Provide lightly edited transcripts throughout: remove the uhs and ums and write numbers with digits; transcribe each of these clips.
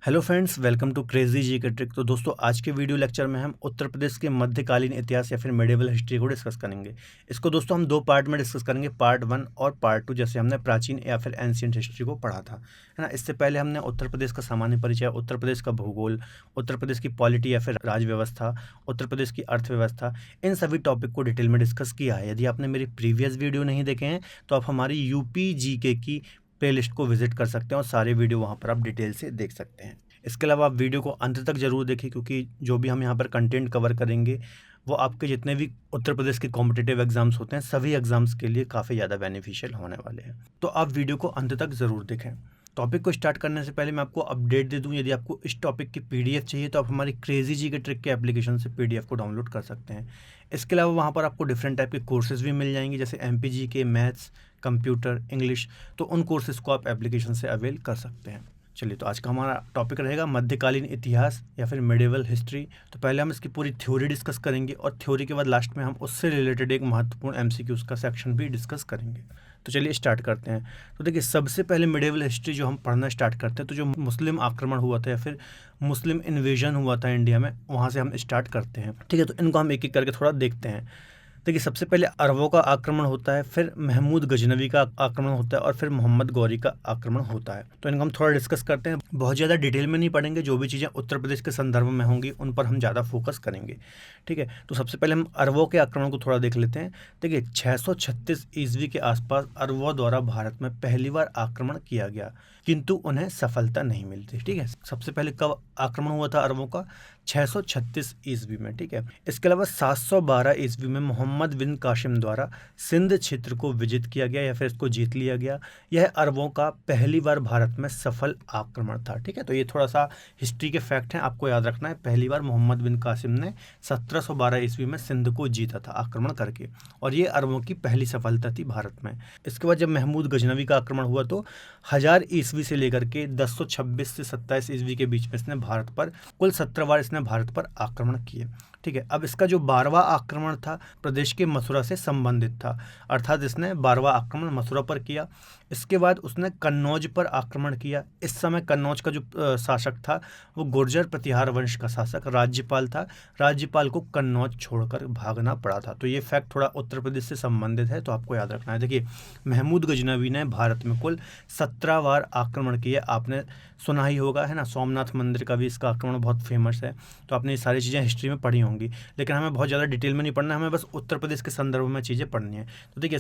Hello friends, welcome to crazy G K trick. तो दोस्तों, आज के वीडियो लेक्चर में हम उत्तर प्रदेश के मध्यकालीन इतिहास या फिर मेडिवल हिस्ट्री को डिस्कस करेंगे। इसको दोस्तों हम दो पार्ट में डिस्कस करेंगे, पार्ट 1 और पार्ट 2। जैसे हमने प्राचीन या फिर एंशिएंट हिस्ट्री को पढ़ा था, है ना। इससे पहले हमने उत्तर प्रदेश का सामान्य परिचय, उत्तर प्रदेश का भूगोल, उत्तर प्रदेश की पॉलिटी या फिर राज व्यवस्था, उत्तर प्रदेश की अर्थव्यवस्था, इन सभी टॉपिक को डिटेल में डिस्कस किया है। यदि आपने मेरी प्रीवियस वीडियो नहीं देखे हैं तो आप हमारी यूपी जीके की प्लेलिस्ट को विजिट कर सकते हैं और सारे वीडियो वहाँ पर आप डिटेल से देख सकते हैं। इसके अलावा आप वीडियो को अंत तक जरूर देखें, क्योंकि जो भी हम यहाँ पर कंटेंट कवर करेंगे वो आपके जितने भी उत्तर प्रदेश के कॉम्पिटिटिव एग्जाम्स होते हैं सभी एग्जाम्स के लिए काफ़ी ज़्यादा बेनिफिशियल होने वाले हैं। तो आप वीडियो को अंत तक ज़रूर देखें। टॉपिक को स्टार्ट करने से पहले मैं आपको अपडेट दे दूं, यदि आपको इस टॉपिक की पीडीएफ चाहिए तो आप हमारी क्रेजी जी के ट्रिक के एप्लीकेशन से पीडीएफ को डाउनलोड कर सकते हैं। इसके अलावा वहाँ पर आपको डिफरेंट टाइप के कोर्सेज भी मिल जाएंगे, जैसे एमपीजी के, मैथ्स, कंप्यूटर, इंग्लिश। तो उन कोर्सेज को आप एप्लीकेशन से अवेल कर सकते हैं। चलिए, तो आज का हमारा टॉपिक रहेगा मध्यकालीन इतिहास या फिर मेडिवल हिस्ट्री। तो पहले हम इसकी पूरी थ्योरी डिस्कस करेंगे और थ्योरी के बाद लास्ट में हम उससे रिलेटेड एक महत्वपूर्ण एमसीक्यूज का सेक्शन भी डिस्कस करेंगे। तो चलिए स्टार्ट करते हैं। तो देखिए, सबसे पहले मेडिवल हिस्ट्री जो हम पढ़ना स्टार्ट करते हैं, तो जो मुस्लिम आक्रमण हुआ था या फिर मुस्लिम इन्वेजन हुआ था इंडिया में, वहाँ से हम स्टार्ट करते हैं। ठीक है, तो इनको हम एक एक करके थोड़ा देखते हैं। देखिए, सबसे पहले अरबों का आक्रमण होता है, फिर महमूद गजनवी का आक्रमण होता है और फिर मोहम्मद गौरी का आक्रमण होता है। तो इनको हम थोड़ा डिस्कस करते हैं। बहुत ज़्यादा डिटेल में नहीं पढ़ेंगे, जो भी चीज़ें उत्तर प्रदेश के संदर्भ में होंगी उन पर हम ज़्यादा फोकस करेंगे। ठीक है, तो सबसे पहले हम अरबों के आक्रमण को थोड़ा देख लेते हैं। देखिए, 636 ईस्वी के आसपास अरबों द्वारा भारत में पहली बार आक्रमण किया गया, किंतु उन्हें सफलता नहीं मिलती। ठीक है, सबसे पहले कब आक्रमण हुआ था अरबों का? 636 ईस्वी में। ठीक है, इसके अलावा 712 ईस्वी में मोहम्मद बिन कासिम द्वारा सिंध क्षेत्र को विजित किया गया या फिर इसको जीत लिया गया। यह अरबों का पहली बार भारत में सफल आक्रमण था। ठीक है, तो ये थोड़ा सा हिस्ट्री के फैक्ट हैं, आपको याद रखना है। पहली बार मोहम्मद बिन कासिम ने 1712 ईस्वी में सिंध को जीता था आक्रमण करके, और ये अरबों की पहली सफलता थी भारत में। इसके बाद जब महमूद गजनवी का आक्रमण हुआ तो 1000 ईस्वी से लेकर के 1026 से 27 ईस्वी के बीच में इसने भारत पर कुल 17 बार इसने भारत पर आक्रमण किए। ठीक है, अब इसका जो 12वां आक्रमण था प्रदेश के मथुरा से संबंधित था, अर्थात इसने 12वां आक्रमण मथुरा पर किया। इसके बाद उसने कन्नौज पर आक्रमण किया। इस समय कन्नौज का जो शासक था वो गुर्जर प्रतिहार वंश का शासक राज्यपाल था। राज्यपाल को कन्नौज छोड़कर भागना पड़ा था। तो ये फैक्ट थोड़ा उत्तर प्रदेश से संबंधित है, तो आपको याद रखना है। देखिए, महमूद गजनवी ने भारत में कुल 17 बार आक्रमण किए। आपने सुना ही होगा, है ना, सोमनाथ मंदिर का भी इसका आक्रमण बहुत फेमस है। तो आपने ये सारी चीज़ें हिस्ट्री में पढ़ी होंगी, लेकिन हमें बहुत ज़्यादा डिटेल में नहीं पढ़ना है, हमें बस उत्तर प्रदेश के संदर्भ में चीज़ें पढ़नी है। तो देखिए,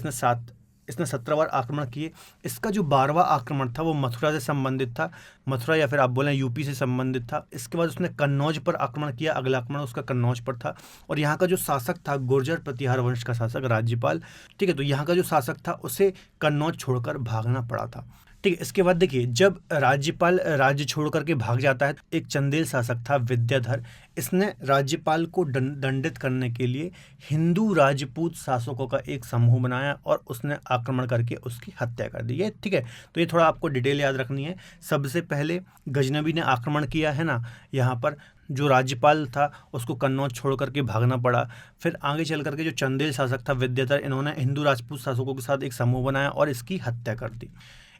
इसने 17 बार आक्रमण किए। इसका जो 12वां आक्रमण था वो मथुरा से संबंधित था, मथुरा या फिर आप बोलें यूपी से संबंधित था। इसके बाद उसने कन्नौज पर आक्रमण किया, अगला आक्रमण उसका कन्नौज पर था। और यहाँ का जो शासक था गुर्जर प्रतिहार वंश का शासक राज्यपाल। ठीक है, तो यहाँ का जो शासक था उसे कन्नौज छोड़कर भागना पड़ा था। ठीक है, इसके बाद देखिए, जब राज्यपाल राज्य छोड़ करके भाग जाता है, एक चंदेल शासक था विद्याधर। इसने राज्यपाल को दंडित करने के लिए हिंदू राजपूत शासकों का एक समूह बनाया और उसने आक्रमण करके उसकी हत्या कर दी है। ठीक है, तो ये थोड़ा आपको डिटेल याद रखनी है। सबसे पहले गजनवी ने आक्रमण किया, है ना, यहाँ पर जो राज्यपाल था उसको कन्नौज छोड़ करके भागना पड़ा। फिर आगे चल करके जो चंदेल शासक था विद्याधर, इन्होंने हिंदू राजपूत शासकों के साथ एक समूह बनाया और इसकी हत्या कर दी।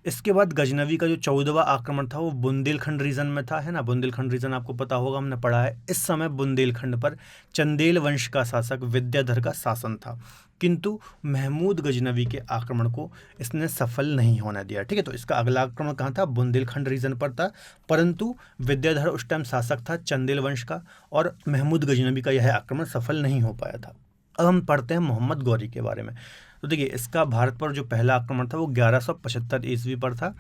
इसके बाद गजनवी का जो 14वां आक्रमण था वो बुंदेलखंड रीजन में था, है ना। बुंदेलखंड रीजन आपको पता होगा, हमने पढ़ा है। इस समय बुंदेलखंड पर चंदेल वंश का शासक विद्याधर का शासन था, किंतु महमूद गजनवी के आक्रमण को इसने सफल नहीं होने दिया। ठीक है, तो इसका अगला आक्रमण कहाँ था? बुंदेलखंड रीजन पर था, परंतु विद्याधर उस टाइम शासक था चंदेल वंश का और महमूद गजनवी का यह आक्रमण सफल नहीं हो पाया था। अब हम पढ़ते हैं मोहम्मद गौरी के बारे में। तो देखिए, इसका भारत पर जो पहला आक्रमण था वो 1175 ईस्वी पर था।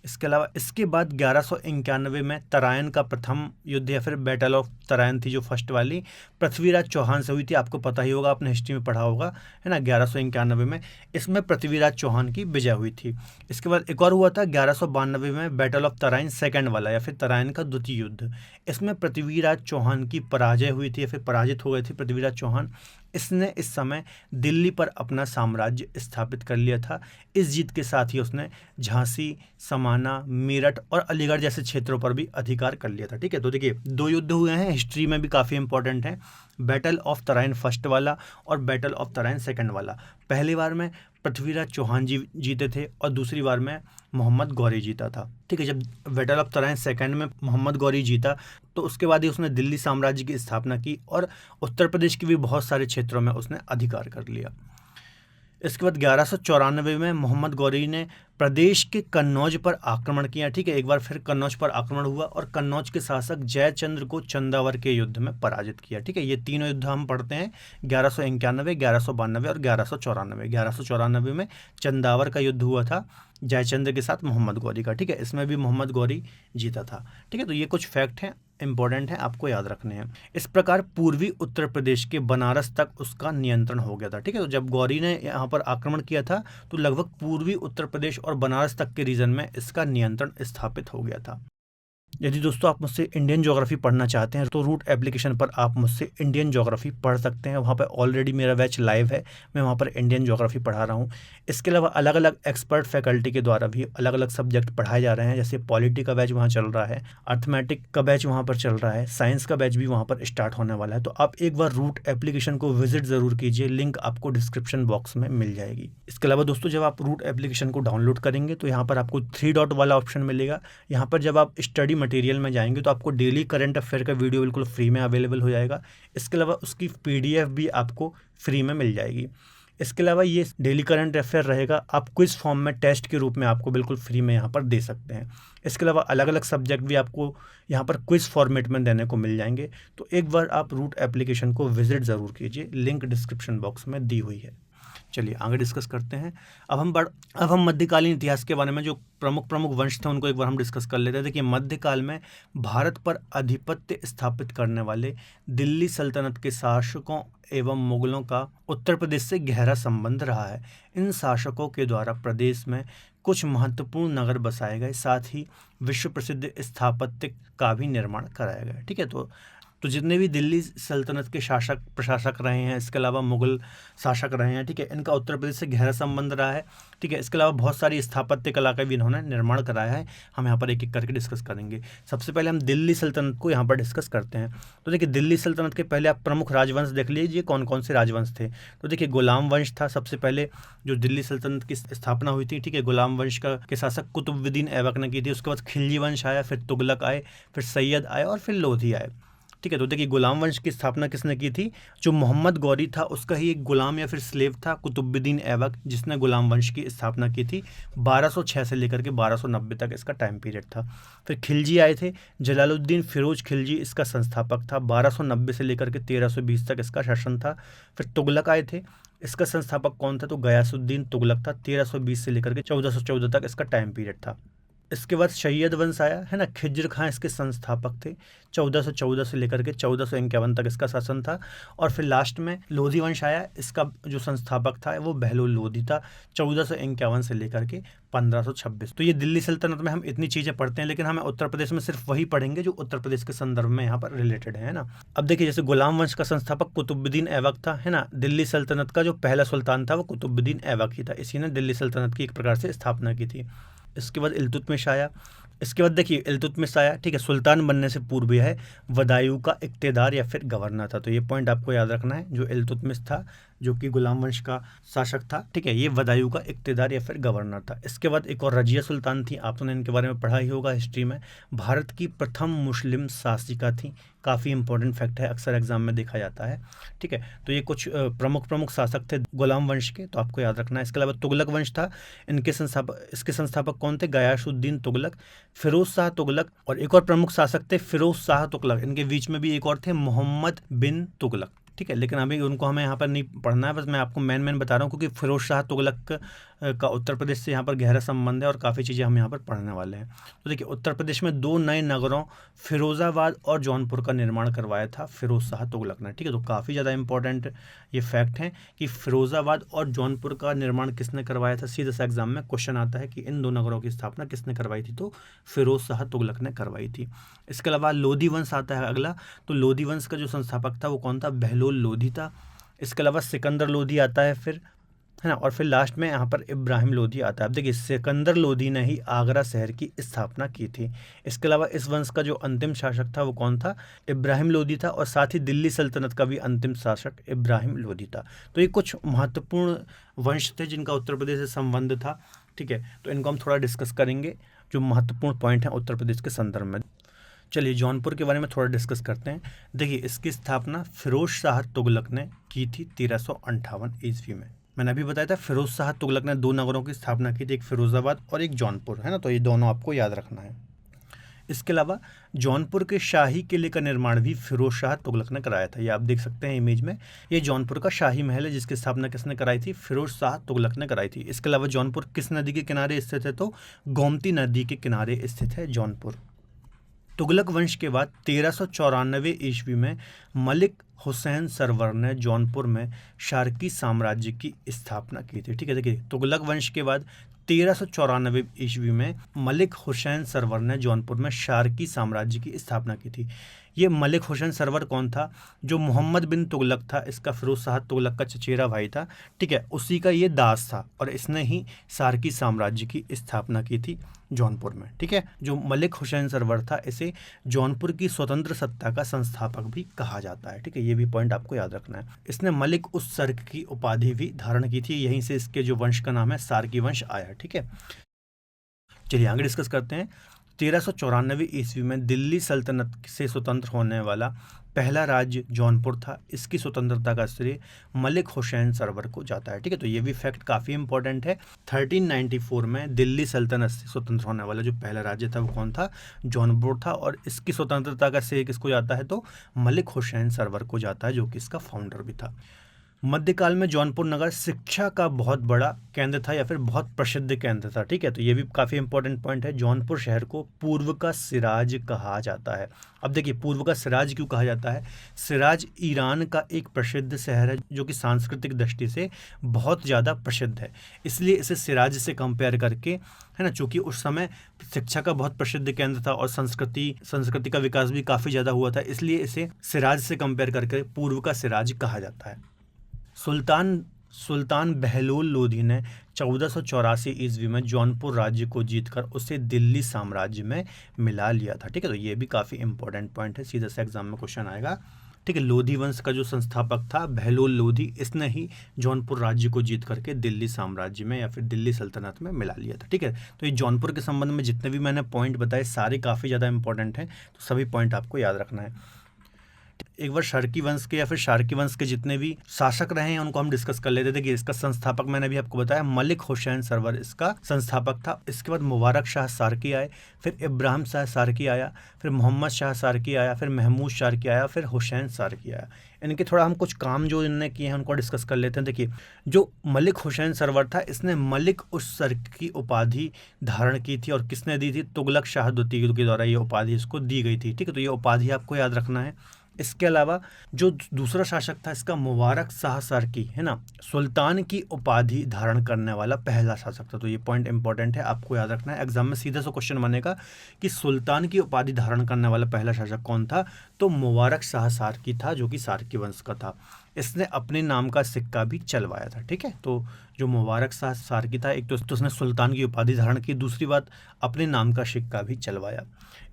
इसके अलावा इसके बाद 1191 में तराइन का प्रथम युद्ध या फिर बैटल ऑफ तराइन थी जो फर्स्ट वाली, पृथ्वीराज चौहान से हुई थी। आपको पता ही होगा, आपने हिस्ट्री में पढ़ा होगा, है ना। 1191 में इसमें पृथ्वीराज चौहान की विजय हुई थी। इसके बाद एक और हुआ था 1192 में बैटल ऑफ तराइन सेकंड वाला या फिर तराइन का द्वितीय युद्ध। इसमें पृथ्वीराज चौहान की पराजय हुई थी या फिर पराजित हो गए थे पृथ्वीराज चौहान। इसने इस समय दिल्ली पर अपना साम्राज्य स्थापित कर लिया था। इस जीत के साथ ही उसने झांसी, समाना, मेरठ और अलीगढ़ जैसे क्षेत्रों पर भी अधिकार कर लिया था। ठीक है, तो देखिए, 2 युद्ध हुए हैं, हिस्ट्री में भी काफ़ी इंपॉर्टेंट हैं। बैटल ऑफ तराइन फर्स्ट वाला और बैटल ऑफ तराइन सेकंड वाला। पहली बार में पृथ्वीराज चौहान जी जीते थे और दूसरी बार में मोहम्मद गौरी जीता था। ठीक है, जब बैटल ऑफ तराइन सेकंड में मोहम्मद गौरी जीता तो उसके बाद ही उसने दिल्ली साम्राज्य की स्थापना की और उत्तर प्रदेश के भी बहुत सारे क्षेत्रों में उसने अधिकार कर लिया। इसके बाद 1194 में मोहम्मद गौरी ने प्रदेश के कन्नौज पर आक्रमण किया। ठीक है, एक बार फिर कन्नौज पर आक्रमण हुआ और कन्नौज के शासक जयचंद्र को चंदावर के युद्ध में पराजित किया। ठीक है, ये तीनों युद्ध हम पढ़ते हैं 1191, 1192 और 1194। 1194 में चंदावर का युद्ध हुआ था जयचंद्र के साथ मोहम्मद गौरी का। ठीक है, इसमें भी मोहम्मद गौरी जीता था। ठीक है, तो ये कुछ फैक्ट हैं, इंपॉर्टेंट है, आपको याद रखने हैं। इस प्रकार पूर्वी उत्तर प्रदेश के बनारस तक उसका नियंत्रण हो गया था। ठीक है, तो जब गौरी ने यहाँ पर आक्रमण किया था तो लगभग पूर्वी उत्तर प्रदेश और बनारस तक के रीजन में इसका नियंत्रण स्थापित हो गया था। यदि दोस्तों आप मुझसे इंडियन ज्योग्राफी पढ़ना चाहते हैं तो रूट एप्लीकेशन पर आप मुझसे इंडियन ज्योग्राफी पढ़ सकते हैं। वहाँ पर ऑलरेडी मेरा बैच लाइव है, मैं वहाँ पर इंडियन ज्योग्राफी पढ़ा रहा हूँ। इसके अलावा अलग अलग एक्सपर्ट फैकल्टी के द्वारा भी अलग अलग सब्जेक्ट पढ़ाए जा रहे हैं, जैसे पॉलिटी का बैच वहाँ चल रहा है, अर्थमेटिक का बैच वहाँ पर चल रहा है, साइंस का बैच भी वहाँ पर स्टार्ट होने वाला है। तो आप एक बार रूट एप्लीकेशन को विजिट ज़रूर कीजिए, लिंक आपको डिस्क्रिप्शन बॉक्स में मिल जाएगी। इसके अलावा दोस्तों जब आप रूट एप्लीकेशन को डाउनलोड करेंगे तो यहाँ पर आपको 3 डॉट वाला ऑप्शन मिलेगा। यहाँ पर जब आप स्टडी मटेरियल में जाएंगे तो आपको डेली करंट अफेयर का वीडियो बिल्कुल फ्री में अवेलेबल हो जाएगा। इसके अलावा उसकी PDF भी आपको फ्री में मिल जाएगी। इसके अलावा ये डेली करंट अफेयर रहेगा, आप क्विज फॉर्म में टेस्ट के रूप में आपको बिल्कुल फ्री में यहाँ पर दे सकते हैं। इसके अलावा अलग अलग सब्जेक्ट भी आपको यहाँ पर क्विज फॉर्मेट में देने को मिल जाएंगे। तो एक बार आप रूट एप्लीकेशन को विजिट ज़रूर कीजिए, लिंक डिस्क्रिप्शन बॉक्स में दी हुई है। चलिए आगे डिस्कस करते हैं। अब हम मध्यकालीन इतिहास के बारे में जो प्रमुख वंश थे उनको एक बार हम डिस्कस कर लेते हैं। देखिए, मध्यकाल में भारत पर आधिपत्य स्थापित करने वाले दिल्ली सल्तनत के शासकों एवं मुगलों का उत्तर प्रदेश से गहरा संबंध रहा है। इन शासकों के द्वारा प्रदेश में कुछ महत्वपूर्ण नगर बसाए गए, साथ ही विश्व प्रसिद्ध स्थापत्य का भी निर्माण कराया गया। ठीक है, तो जितने भी दिल्ली सल्तनत के शासक प्रशासक रहे हैं, इसके अलावा मुगल शासक रहे हैं, ठीक है, इनका उत्तर प्रदेश से गहरा संबंध रहा है। ठीक है, इसके अलावा बहुत सारी स्थापत्य कला का भी इन्होंने निर्माण कराया है। हम यहाँ पर एक एक करके डिस्कस करेंगे। सबसे पहले हम दिल्ली सल्तनत को यहाँ पर डिस्कस करते हैं। तो देखिए, दिल्ली सल्तनत के पहले आप प्रमुख राजवंश देख लीजिए कौन कौन से राजवंश थे। तो देखिए, गुलाम वंश था सबसे पहले जो दिल्ली सल्तनत की स्थापना हुई थी। ठीक है, गुलाम वंश के शासक कुतुबुद्दीन ऐबक ने की थी। उसके बाद खिलजी वंश आया, फिर तुगलक आए, फिर सैयद आए और फिर लोधी आए। ठीक है, तो देखिए, गुलाम वंश की स्थापना किसने की थी? जो मोहम्मद गौरी था उसका ही एक गुलाम या फिर स्लेव था कुतुबुद्दीन ऐबक, जिसने गुलाम वंश की स्थापना की थी। 1206 से लेकर के 1290 तक इसका टाइम पीरियड था। फिर खिलजी आए थे, जलालुद्दीन फिरोज खिलजी इसका संस्थापक था। 1290 से लेकर के 1320 तक इसका शासन था। फिर तुगलक आए थे, इसका संस्थापक कौन था? तो गयासुद्दीन तुगलक था। 1320 से लेकर के 1414 तक इसका टाइम पीरियड था। इसके बाद सैयद वंश आया है ना, खिज्र खां इसके संस्थापक थे। 1414 से लेकर के 1451 तक इसका शासन था। और फिर लास्ट में लोधी वंश आया, इसका जो संस्थापक था वो बहलोल लोधी था। 1451 से लेकर के 1526। तो ये दिल्ली सल्तनत में हम इतनी चीज़ें पढ़ते हैं, लेकिन हमें उत्तर प्रदेश में सिर्फ वही पढ़ेंगे जो उत्तर प्रदेश के संदर्भ में यहाँ पर रिलेटेड है ना। अब देखिए, जैसे गुलाम वंश का संस्थापक कुतुबुद्दीन ऐबक था, है ना। दिल्ली सल्तनत का जो पहला सुल्तान था वो कुतुबुद्दीन ऐबक ही था। इसी ने दिल्ली सल्तनत की एक प्रकार से स्थापना की थी। इसके बाद इल्तुतमिश आया। इसके बाद देखिए, इल्तुतमिश आया, ठीक है, सुल्तान बनने से पूर्व है बदायूं का इक्तेदार या फिर गवर्नर था। तो ये पॉइंट आपको याद रखना है। जो इल्तुतमिश था जो कि गुलाम वंश का शासक था, ठीक है, ये बदायूं का इक्तेदार या फिर गवर्नर था। इसके बाद एक और रजिया सुल्तान थी, आपने इनके बारे में पढ़ा ही होगा हिस्ट्री में। भारत की प्रथम मुस्लिम शासिका थी। काफ़ी इंपॉर्टेंट फैक्ट है, अक्सर एग्जाम में देखा जाता है। ठीक है, तो ये कुछ प्रमुख शासक थे गुलाम वंश के, तो आपको याद रखना है। इसके अलावा तुगलक वंश था, इसके संस्थापक कौन थे? गयासुद्दीन तुगलक, फिरोज शाह तुगलक, और एक और प्रमुख शासक थे फिरोज शाह तुगलक। इनके बीच में भी एक और थे मोहम्मद बिन तुगलक। ठीक है, लेकिन अभी उनको हमें यहाँ पर नहीं पढ़ना है, बस मैं आपको मेन बता रहा हूँ, क्योंकि फिरोज शाह तुगलक का उत्तर प्रदेश से यहाँ पर गहरा संबंध है और काफ़ी चीज़ें हम यहाँ पर पढ़ने वाले हैं। तो देखिए, उत्तर प्रदेश में 2 नए नगरों फिरोज़ाबाद और जौनपुर का निर्माण करवाया था फिरोज शाह तुगलक ने। ठीक है, तो काफ़ी ज़्यादा इंपॉर्टेंट ये फैक्ट है कि फिरोज़ाबाद और जौनपुर का निर्माण किसने करवाया था। सीधे से एग्जाम में क्वेश्चन आता है कि इन 2 नगरों की स्थापना किसने करवाई थी, तो फिरोज शाह तुगलक ने करवाई थी। इसके अलावा लोधी वंश आता है अगला। तो लोधी वंश का जो संस्थापक था वो कौन था? बहलोल लोधी था। इसके अलावा सिकंदर लोधी आता है फिर, है ना। और फिर लास्ट में यहाँ पर इब्राहिम लोधी आता है। अब देखिए सिकंदर लोधी ने ही आगरा शहर की स्थापना की थी। इसके अलावा इस वंश का जो अंतिम शासक था वो कौन था, इब्राहिम लोधी था। और साथ ही दिल्ली सल्तनत का भी अंतिम शासक इब्राहिम लोधी था। तो ये कुछ महत्वपूर्ण वंश थे जिनका उत्तर प्रदेश से संबंध था। ठीक है, तो इनको हम थोड़ा डिस्कस करेंगे, जो महत्वपूर्ण पॉइंट हैं उत्तर प्रदेश के संदर्भ में। चलिए जौनपुर के बारे में थोड़ा डिस्कस करते हैं। देखिए इसकी स्थापना फिरोज शाह तुगलक ने की थी 1358 ईस्वी में। मैंने अभी बताया था फिरोज शाह तुगलक ने 2 नगरों की स्थापना की थी, एक फिरोजाबाद और एक जौनपुर, है ना। तो ये दोनों आपको याद रखना है। इसके अलावा जौनपुर के शाही किले का निर्माण भी फिरोज शाह तुगलक ने कराया था। ये आप देख सकते हैं इमेज में, ये जौनपुर का शाही महल है जिसकी स्थापना किसने कराई थी, फिरोज शाह तुगलक ने कराई थी। इसके अलावा जौनपुर किस नदी के किनारे स्थित है, तो गोमती नदी के किनारे स्थित है जौनपुर। तुगलक वंश के बाद 1394 ईस्वी में मलिक हुसैन सरवर ने जौनपुर में शार्की साम्राज्य की स्थापना की थी। ठीक है, देखिए तुगलक वंश के बाद 1394 ईस्वी में मलिक हुसैन सरवर ने जौनपुर में शार्की साम्राज्य की स्थापना की थी। ये मलिक हुसैन सरवर कौन था, जो मोहम्मद बिन तुगलक था, इसका फिरोज शाह तुगलक का चचेरा भाई था। ठीक है, उसी का ये दास था और इसने ही शार्की साम्राज्य की स्थापना की थी जौनपुर में। ठीक है, जो मलिक हुसैन सरवर था इसे जौनपुर की स्वतंत्र सत्ता का संस्थापक भी कहा जाता है। ठीक है, ये भी पॉइंट आपको याद रखना है। इसने मलिक उस सर्क की उपाधि भी धारण की थी, यहीं से इसके जो वंश का नाम है सार्की वंश आया। ठीक है, चलिए आगे डिस्कस करते हैं। 1394 ईस्वी में दिल्ली सल्तनत से स्वतंत्र होने वाला पहला राज्य जौनपुर था। इसकी स्वतंत्रता का श्रेय मलिक हुसैन सरवर को जाता है। ठीक है, तो ये भी फैक्ट काफ़ी इंपॉर्टेंट है। 1394 में दिल्ली सल्तनत से स्वतंत्र होने वाला जो पहला राज्य था वो कौन था, जौनपुर था। और इसकी स्वतंत्रता का श्रेय किसको जाता है, तो मलिक हुसैन सरवर को जाता है, जो कि इसका फाउंडर भी था। मध्यकाल में जौनपुर नगर शिक्षा का बहुत बड़ा केंद्र था या फिर बहुत प्रसिद्ध केंद्र था। ठीक है, तो ये भी काफ़ी इंपॉर्टेंट पॉइंट है। जौनपुर शहर को पूर्व का सिराज कहा जाता है। अब देखिए पूर्व का सिराज क्यों कहा जाता है, सिराज ईरान का एक प्रसिद्ध शहर है जो कि सांस्कृतिक दृष्टि से बहुत ज़्यादा प्रसिद्ध है, इसलिए इसे सिराज से कंपेयर करके, है ना, चूँकि उस समय शिक्षा का बहुत प्रसिद्ध केंद्र था और संस्कृति का विकास भी काफ़ी ज़्यादा हुआ था, इसलिए इसे सिराज से कंपेयर करके पूर्व का सिराज कहा जाता है। सुल्तान बहलोल लोधी ने 1484 ईस्वी में जौनपुर राज्य को जीतकर उसे दिल्ली साम्राज्य में मिला लिया था। ठीक है, तो ये भी काफ़ी इंपॉर्टेंट पॉइंट है, सीधा से एग्जाम में क्वेश्चन आएगा। ठीक है, लोधी वंश का जो संस्थापक था बहलोल लोधी, इसने ही जौनपुर राज्य को जीत करके दिल्ली साम्राज्य में या फिर दिल्ली सल्तनत में मिला लिया था। ठीक है, तो ये जौनपुर के संबंध में जितने भी मैंने पॉइंट बताए सारे काफ़ी ज़्यादा इंपॉर्टेंट हैं, तो सभी पॉइंट आपको याद रखना है। एक बार शार्की वंश के या फिर शार्की वंश के जितने भी शासक रहे हैं उनको हम डिस्कस कर लेते थे कि इसका संस्थापक मैंने भी आपको बताया मलिक हुसैन सरवर इसका संस्थापक था। इसके बाद मुबारक शाह सार्की आए, फिर इब्राहिम शाह सार्की आया, फिर मोहम्मद शाह सार्की आया, फिर महमूद सार्की आया, फिर हुसैन सार्की आया। इनके थोड़ा हम कुछ काम जो इन्होंने किए हैं उनको डिस्कस कर लेते हैं। देखिए जो मलिक हुसैन सरवर था इसने मलिक उस सर्क की उपाधि धारण की थी, और किसने दी थी, तुगलक शाह द्वितीय के द्वारा ये उपाधि इसको दी गई थी। ठीक है, तो ये उपाधि आपको याद रखना है। इसके अलावा जो दूसरा शासक था इसका मुबारक शाह सार्की, है ना, सुल्तान की उपाधि धारण करने वाला पहला शासक था। तो ये पॉइंट इंपॉर्टेंट है, आपको याद रखना है। एग्जाम में सीधा सा क्वेश्चन बनेगा कि सुल्तान की उपाधि धारण करने वाला पहला शासक कौन था, तो मुबारक शाह सार्की था, जो कि सार्की वंश का था। इसने अपने नाम का सिक्का भी चलवाया था। ठीक है, तो जो मुबारक शाह सार्की था, एक तो उसने सुल्तान की उपाधि धारण की, दूसरी बात अपने नाम का सिक्का भी चलवाया।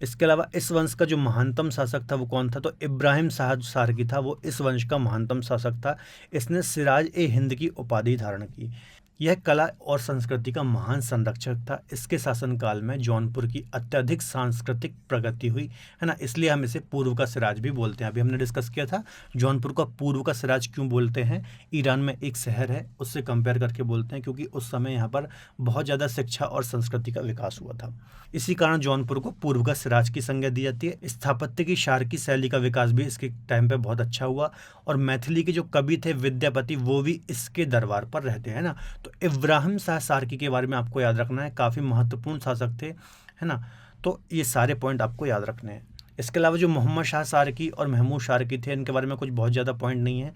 इसके अलावा इस वंश का जो महानतम शासक था वो कौन था, तो इब्राहिम शाह सार्की था, वो इस वंश का महानतम शासक था। इसने सिराज ए हिंद की उपाधि धारण की। यह कला और संस्कृति का महान संरक्षक था। इसके शासनकाल में जौनपुर की अत्यधिक सांस्कृतिक प्रगति हुई, है ना, इसलिए हम इसे पूर्व का सिराज भी बोलते हैं। अभी हमने डिस्कस किया था जौनपुर का पूर्व का सिराज क्यों बोलते हैं, ईरान में एक शहर है उससे कंपेयर करके बोलते हैं, क्योंकि उस समय यहाँ पर बहुत ज़्यादा शिक्षा और संस्कृति का विकास हुआ था। इसी कारण जौनपुर को पूर्व का सिराज की संज्ञा दी जाती है। स्थापत्य की शार्की शैली का विकास भी इसके टाइम पे बहुत अच्छा हुआ, और मैथिली के जो कवि थे विद्यापति वो भी इसके दरबार पर रहते हैं ना। तो इब्राहिम शाह सार्की के बारे में आपको याद रखना है, काफ़ी महत्वपूर्ण शासक थे, है ना, तो ये सारे पॉइंट आपको याद रखने हैं। इसके अलावा जो मोहम्मद शाह सार्की और महमूद सार्की थे इनके बारे में कुछ बहुत ज़्यादा पॉइंट नहीं है।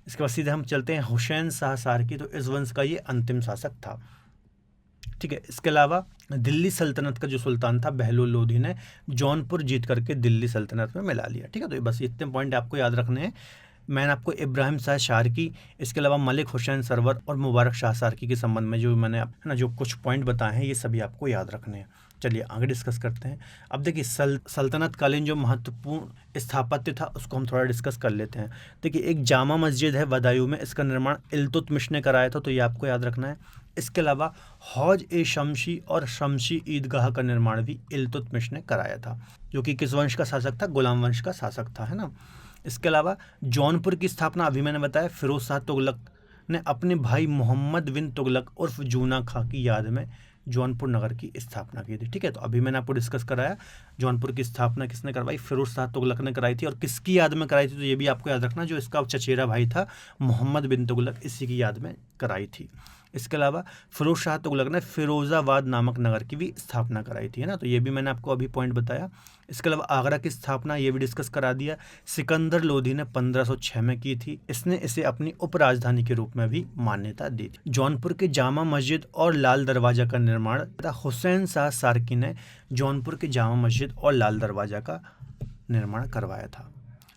इसके बाद सीधे हम चलते हैं हुसैन शाह सार्की, तो इस वंश का ये अंतिम शासक था। ठीक है, इसके अलावा दिल्ली सल्तनत का जो सुल्तान था बहलोल लोधी ने जौनपुर जीत करके दिल्ली सल्तनत में मिला लिया। ठीक है, तो बस इतने पॉइंट आपको याद रखने हैं। मैंने आपको इब्राहिम शाह शारकी, इसके अलावा मलिक हुसैन सरवर और मुबारक शाह शारकी के संबंध में जो मैंने है ना जो कुछ पॉइंट बताए हैं, ये सभी आपको याद रखने हैं। चलिए आगे डिस्कस करते हैं। अब देखिए सल्तनत कालीन जो महत्वपूर्ण स्थापत्य था उसको हम थोड़ा डिस्कस कर लेते हैं। देखिए एक जामा मस्जिद है बदायूं में, इसका निर्माण इल्तुतमिश ने कराया था, तो ये आपको याद रखना है। इसके अलावा हौज ए शमशी और शमशी ईदगाह का निर्माण भी इल्तुतमिश ने कराया था, जो कि किस वंश का शासक था? गुलाम वंश का शासक था, है ना। इसके अलावा जौनपुर की स्थापना अभी मैंने बताया फिरोज शाह तुगलक ने अपने भाई मोहम्मद बिन तुगलक उर्फ जूना खां की याद में जौनपुर नगर की स्थापना की थी। ठीक है, तो अभी मैंने आपको डिस्कस कराया जौनपुर की स्थापना किसने करवाई? फिरोज शाह तुगलक ने कराई थी। और किसकी याद में कराई थी? तो ये भी आपको याद रखना, जो इसका चचेरा भाई था मोहम्मद बिन तुगलक, इसी की याद में कराई थी। इसके अलावा फिरोज शाह तुगलक ने फिरोज़ाबाद नामक नगर की भी स्थापना कराई थी, है ना, तो ये भी मैंने आपको अभी पॉइंट बताया। इसके अलावा आगरा की स्थापना ये भी डिस्कस करा दिया, सिकंदर लोधी ने 1506 में की थी। इसने इसे अपनी उपराजधानी के रूप में भी मान्यता दी थी। जौनपुर के जामा मस्जिद और लाल दरवाजा का निर्माण हुसैन शाह सारकी ने जौनपुर के जामा मस्जिद और लाल दरवाजा का निर्माण करवाया था।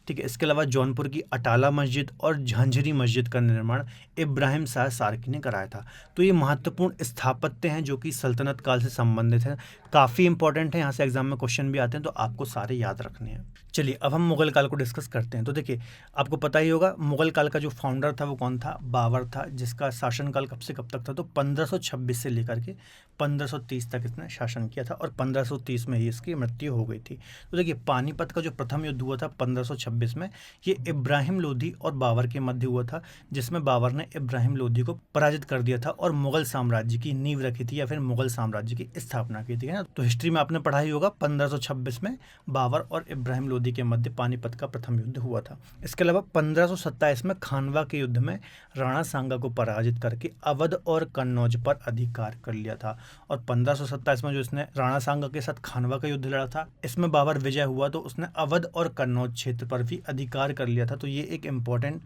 ठीक है, इसके अलावा जौनपुर की अटाला मस्जिद और झांझरी मस्जिद का निर्माण इब्राहिम शाह सारकी ने कराया था। तो ये महत्वपूर्ण स्थापत्य हैं जो कि सल्तनत काल से संबंधित हैं, काफ़ी इंपॉर्टेंट है, यहाँ से एग्जाम में क्वेश्चन भी आते हैं, तो आपको सारे याद रखने हैं। चलिए अब हम मुगल काल को डिस्कस करते हैं। तो देखिए आपको पता ही होगा मुगल काल का जो फाउंडर था वो कौन था? बाबर था, जिसका शासनकाल कब से कब तक था? तो 1526 से लेकर के 1530 तक इसने शासन किया था, और 1530 में ही इसकी मृत्यु हो गई थी। तो देखिए पानीपत का जो प्रथम युद्ध हुआ था 1526 में, ये इब्राहिम लोधी और बाबर के मध्य हुआ था, जिसमें बाबर ने इब्राहिम लोधी को पराजित कर दिया था और मुगल साम्राज्य की नींव रखी थी, या फिर मुगल साम्राज्य की स्थापना की थी, है ना। तो हिस्ट्री में आपने पढ़ा ही होगा 1526 में बाबर और इब्राहिम लोधी के मध्य पानीपत का प्रथम युद्ध हुआ था। इसके अलावा 1527 में खानवा के युद्ध में राणा सांगा को पराजित करके अवध और कन्नौज पर अधिकार कर लिया था। और 1527 में जो इसने राणा सांगा के साथ खानवा का युद्ध लड़ा था, इसमें बाबर विजय हुआ तो उसने अवध और कन्नौज क्षेत्र पर भी अधिकार कर लिया था। तो ये एक इम्पॉर्टेंट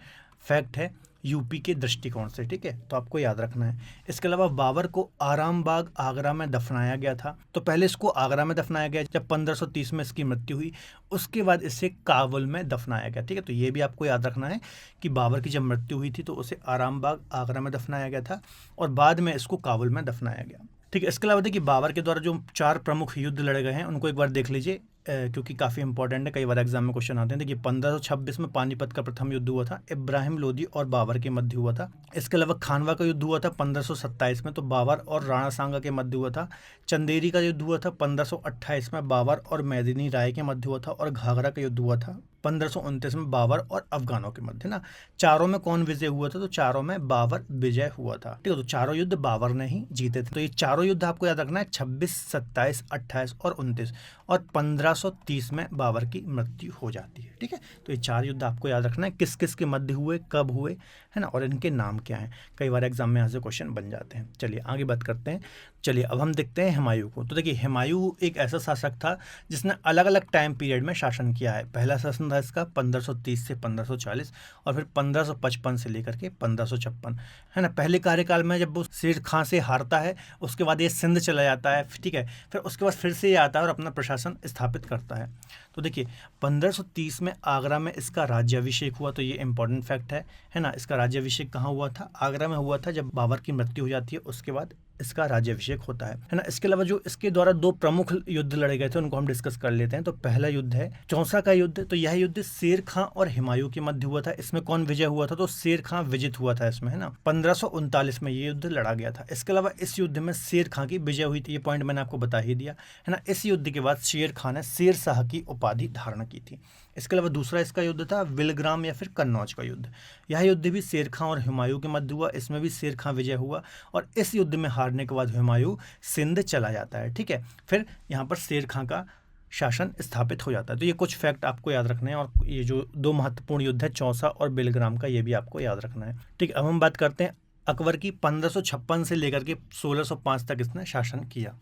फैक्ट है यूपी के दृष्टिकोण से, ठीक है, तो आपको याद रखना है। इसके अलावा बाबर को आरामबाग आगरा में दफनाया गया था। तो पहले इसको आगरा में दफनाया गया, जब 1530 में इसकी मृत्यु हुई उसके बाद इसे काबुल में दफनाया गया। ठीक है, तो ये भी आपको याद रखना है कि बाबर की जब मृत्यु हुई थी तो उसे आरामबाग आगरा में दफनाया गया था और बाद में इसको काबुल में दफनाया गया। ठीक है, इसके अलावा देखिए बाबर के द्वारा जो 4 प्रमुख युद्ध लड़े गए हैं उनको एक बार देख लीजिए, क्योंकि काफ़ी इंपॉर्टेंट है, कई बार एग्जाम में क्वेश्चन आते हैं। देखिए 1526 में पानीपत का प्रथम युद्ध हुआ था, इब्राहिम लोधी और बाबर के मध्य हुआ था। इसके अलावा खानवा का युद्ध हुआ था 1527 में, तो बाबर और राणा सांगा के मध्य हुआ था। चंदेरी का युद्ध हुआ था 1528 में, बाबर और मेदिनी राय के मध्य हुआ था। और घाघरा का युद्ध हुआ था 1529 में बाबर और अफगानों के मध्य ना। चारों में कौन विजय हुआ था? तो चारों में बाबर विजय हुआ था। ठीक है, तो चारों युद्ध बाबर ने ही जीते थे। तो ये चारों युद्ध आपको याद रखना है, 26, 27, 28 और 29। और 1530 में बाबर की मृत्यु हो जाती है। ठीक है, तो ये 4 युद्ध आपको याद रखना है, किस किस के मध्य हुए, कब हुए, है ना, और इनके नाम क्या हैं। कई बार एग्जाम में यहाँ से क्वेश्चन बन जाते हैं। चलिए आगे बात करते हैं। चलिए अब हम देखते हैं हुमायूं को। तो देखिए हुमायूं एक ऐसा शासक था जिसने अलग अलग टाइम पीरियड में शासन किया है। पहला शासन था इसका 1530 से 1540 और फिर 1555 से लेकर के 1556, है ना। पहले कार्यकाल में जब वो शेर खां से हारता है उसके बाद ये सिंध चला जाता है, ठीक है, फिर उसके बाद फिर से ये आता है और अपना प्रशासन स्थापित करता है। तो देखिए 1530 में आगरा में इसका राज्याभिषेक हुआ, तो ये इंपॉर्टेंट फैक्ट है ना। इसका राज्याभिषेक कहाँ हुआ था? आगरा में हुआ था। जब बाबर की मृत्यु हो जाती है उसके बाद इसका राज्याभिषेक होता है ना। इसके अलावा जो इसके द्वारा 2 प्रमुख युद्ध लड़े गए थे उनको हम डिस्कस कर लेते हैं। तो पहला युद्ध है चौसा का युद्ध। तो यह युद्ध शेर खां और हुमायूं के मध्य हुआ था। इसमें कौन विजय हुआ था? तो शेर खां विजित हुआ था इसमें, है ना। 1539 में ये युद्ध लड़ा गया था। इसके अलावा इस युद्ध में शेर खां की विजय हुई थी, ये पॉइंट मैंने आपको बता ही दिया, है ना। इस युद्ध के बाद शेर खां ने शेर शाह की उपाधि धारण की थी। इसके अलावा दूसरा इसका युद्ध था विलग्राम या फिर कन्नौज का युद्ध। यह युद्ध भी शेर खां और हुमायूं के मध्य हुआ। इसमें भी शेर खां विजय हुआ और इस युद्ध में हारने के बाद हुमायूं सिंध चला जाता है। ठीक है, फिर यहाँ पर शेर खां का शासन स्थापित हो जाता है। तो ये कुछ फैक्ट आपको याद रखने हैं। और ये जो 2 महत्वपूर्ण युद्ध है चौसा और बिलग्राम का, ये भी आपको याद रखना है। ठीक है, अब हम बात करते हैं अकबर की। 1556 से लेकर के 1605 तक इसने शासन किया।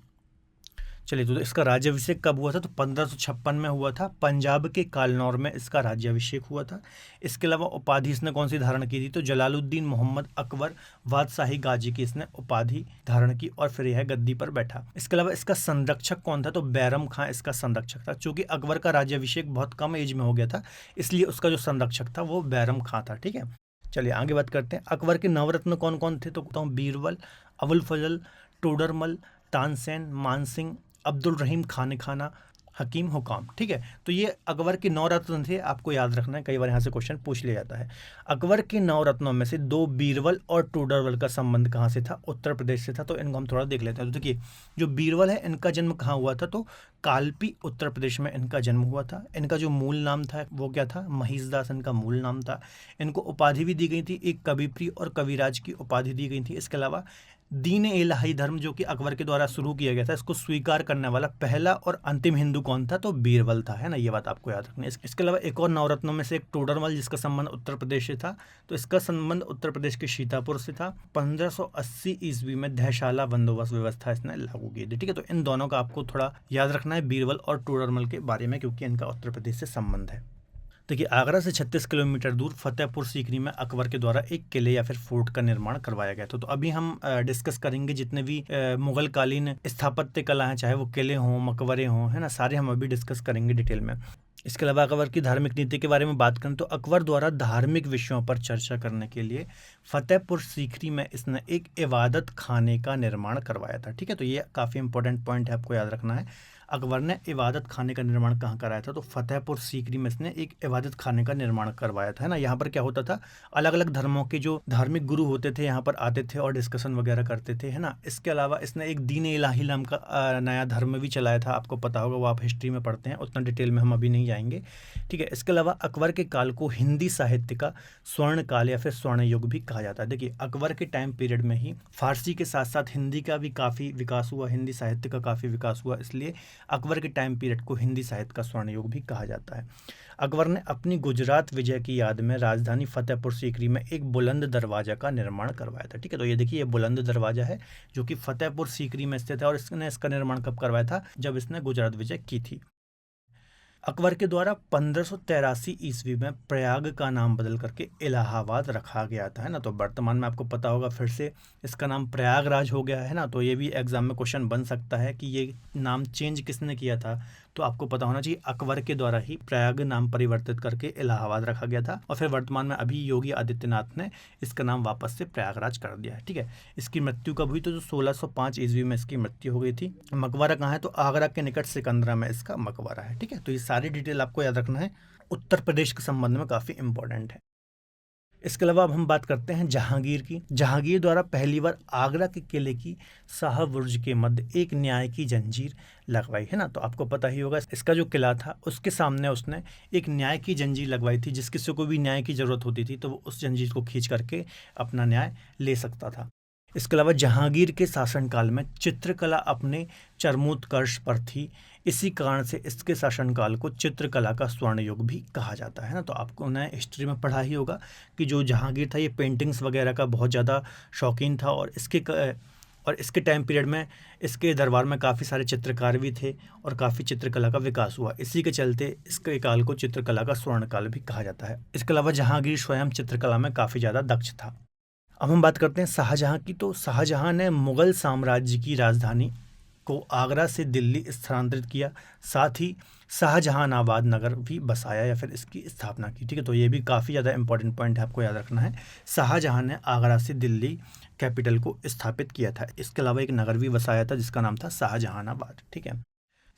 चलिए, तो इसका राज्याभिषेक कब हुआ था? तो 1556 में हुआ था। पंजाब के कालनौर में इसका राज्याभिषेक हुआ था। इसके अलावा उपाधि इसने कौन सी धारण की थी? तो जलालुद्दीन मोहम्मद अकबर बादशाही गाजी की इसने उपाधि धारण की और फिर यह गद्दी पर बैठा। इसके अलावा इसका संरक्षक कौन था? तो बैरम खां इसका संरक्षक था। चूंकि अकबर का राज्याभिषेक बहुत कम एज में हो गया था, इसलिए उसका जो संरक्षक था वो बैरम खां था। ठीक है, चलिए आगे बात करते हैं। अकबर के नवरत्न कौन कौन थे? तो बताऊँ, बीरबल, अबुल फजल, टोडरमल, तानसेन, मानसिंह, अब्दुल रहीम खान खाना, हकीम हुकाम। ठीक है, तो ये अकबर के 9 रत्न थे, आपको याद रखना है, कई बार यहाँ से क्वेश्चन पूछ लिया जाता है। अकबर के 9 रत्नों में से 2 बीरबल और टोडरमल का संबंध कहाँ से था? उत्तर प्रदेश से था। तो इनको हम थोड़ा देख लेते हैं। तो देखिए, जो बीरबल है इनका जन्म कहाँ हुआ था? तो कालपी उत्तर प्रदेश में इनका जन्म हुआ था। इनका जो मूल नाम था वो क्या था? महिषदास इनका मूल नाम था। इनको उपाधि भी दी गई थी, एक कविप्रिय और कविराज की उपाधि दी गई थी। इसके अलावा दीन इलाही धर्म जो कि अकबर के द्वारा शुरू किया गया था, इसको स्वीकार करने वाला पहला और अंतिम हिंदू कौन था? तो बीरबल था, है ना, ये बात आपको याद रखनी है। इसके अलावा एक और नवरत्नों में से एक टोडरमल, जिसका संबंध उत्तर प्रदेश से था। तो इसका संबंध उत्तर प्रदेश के सीतापुर से था। 1580 ईस्वी में धैशाला बंदोबस्त व्यवस्था इसने लागू की थी। ठीक है, तो इन दोनों का आपको थोड़ा याद रखना है, बीरबल और टोडरमल के बारे में, क्योंकि इनका उत्तर प्रदेश से संबंध है। देखिए, आगरा से 36 किलोमीटर दूर फतेहपुर सीकरी में अकबर के द्वारा एक किले या फिर फोर्ट का निर्माण करवाया गया था। तो अभी हम डिस्कस करेंगे जितने भी मुगल कालीन स्थापत्य कला हैं, चाहे वो किले हों, मकबरे हों, है ना, सारे हम अभी डिस्कस करेंगे डिटेल में। इसके अलावा अकबर की धार्मिक नीति के बारे में बात करें तो अकबर द्वारा धार्मिक विषयों पर चर्चा करने के लिए फतेहपुर सीकरी में इसने एक इबादत खाने का निर्माण करवाया था। ठीक है, तो ये काफ़ी इंपॉर्टेंट पॉइंट है, आपको याद रखना है। अकबर ने इबादत खाने का निर्माण कहाँ कराया था? तो फतेहपुर सीकरी में इसने एक इबादत खाने का निर्माण करवाया था, है ना। यहाँ पर क्या होता था, अलग अलग धर्मों के जो धार्मिक गुरु होते थे यहाँ पर आते थे और डिस्कशन वगैरह करते थे, है ना। इसके अलावा इसने एक दीन इलाही नाम का नया धर्म भी चलाया था, आपको पता होगा, वो आप हिस्ट्री में पढ़ते हैं, उतना डिटेल में हम अभी नहीं जाएंगे। ठीक है, इसके अलावा अकबर के काल को हिंदी साहित्य का स्वर्ण काल या फिर स्वर्ण युग भी कहा जाता है। देखिए, अकबर के टाइम पीरियड में ही फारसी के साथ साथ हिंदी का भी काफ़ी विकास हुआ, हिंदी साहित्य का काफ़ी विकास हुआ, इसलिए अकबर के टाइम पीरियड को हिंदी साहित्य का स्वर्ण युग भी कहा जाता है। अकबर ने अपनी गुजरात विजय की याद में राजधानी फतेहपुर सीकरी में एक बुलंद दरवाजा का निर्माण करवाया था। ठीक है, तो ये देखिए, ये बुलंद दरवाजा है जो कि फतेहपुर सीकरी में स्थित है और इसने इसका निर्माण कब करवाया था? जब इसने गुजरात विजय की थी। अकबर के द्वारा 1583 ईस्वी में प्रयाग का नाम बदल करके इलाहाबाद रखा गया था, है ना। तो वर्तमान में आपको पता होगा फिर से इसका नाम प्रयागराज हो गया है ना। तो ये भी एग्जाम में क्वेश्चन बन सकता है कि ये नाम चेंज किसने किया था, तो आपको पता होना चाहिए अकबर के द्वारा ही प्रयाग नाम परिवर्तित करके इलाहाबाद रखा गया था और फिर वर्तमान में अभी योगी आदित्यनाथ ने इसका नाम वापस से प्रयागराज कर दिया है। ठीक है, इसकी मृत्यु कब हुई? तो जो 1605 ईस्वी में इसकी मृत्यु हो गई थी। मकबरा कहाँ है? तो आगरा के निकट सिकंदरा में इसका मकबरा है। ठीक है, तो ये सारी डिटेल आपको याद रखना है, उत्तर प्रदेश के संबंध में काफ़ी इंपॉर्टेंट है। इसके अलावा अब हम बात करते हैं जहांगीर की। जहांगीर द्वारा पहली बार आगरा के किले की शाह बुर्ज के मध्य एक न्याय की जंजीर लगवाई, है ना। तो आपको पता ही होगा, इसका जो किला था उसके सामने उसने एक न्याय की जंजीर लगवाई थी। जिस किसी को भी न्याय की ज़रूरत होती थी तो वो उस जंजीर को खींच करके अपना न्याय ले सकता था। इसके अलावा जहांगीर के शासनकाल में चित्रकला अपने चरमोत्कर्ष पर थी। इसी कारण से इसके शासनकाल को चित्रकला का स्वर्ण युग भी कहा जाता है ना। तो आपको उन्हें हिस्ट्री में पढ़ा ही होगा कि जो जहांगीर था ये पेंटिंग्स वगैरह का बहुत ज़्यादा शौकीन था और इसके टाइम पीरियड में इसके दरबार में काफ़ी सारे चित्रकार भी थे और काफ़ी चित्रकला का विकास हुआ। इसी के चलते इसके काल को चित्रकला का स्वर्ण काल भी कहा जाता है। इसके अलावा जहांगीर स्वयं चित्रकला में काफ़ी ज़्यादा दक्ष था। अब हम बात करते हैं शाहजहाँ की। तो शाहजहाँ ने मुग़ल साम्राज्य की राजधानी को आगरा से दिल्ली स्थानांतरित किया, साथ ही शाहजहानाबाद नगर भी बसाया या फिर इसकी स्थापना की। ठीक है, तो ये भी काफ़ी ज़्यादा इंपॉर्टेंट पॉइंट है, आपको याद रखना है। शाहजहाँ ने आगरा से दिल्ली कैपिटल को स्थापित किया था। इसके अलावा एक नगर भी बसाया था जिसका नाम था शाहजहानाबाद। ठीक है,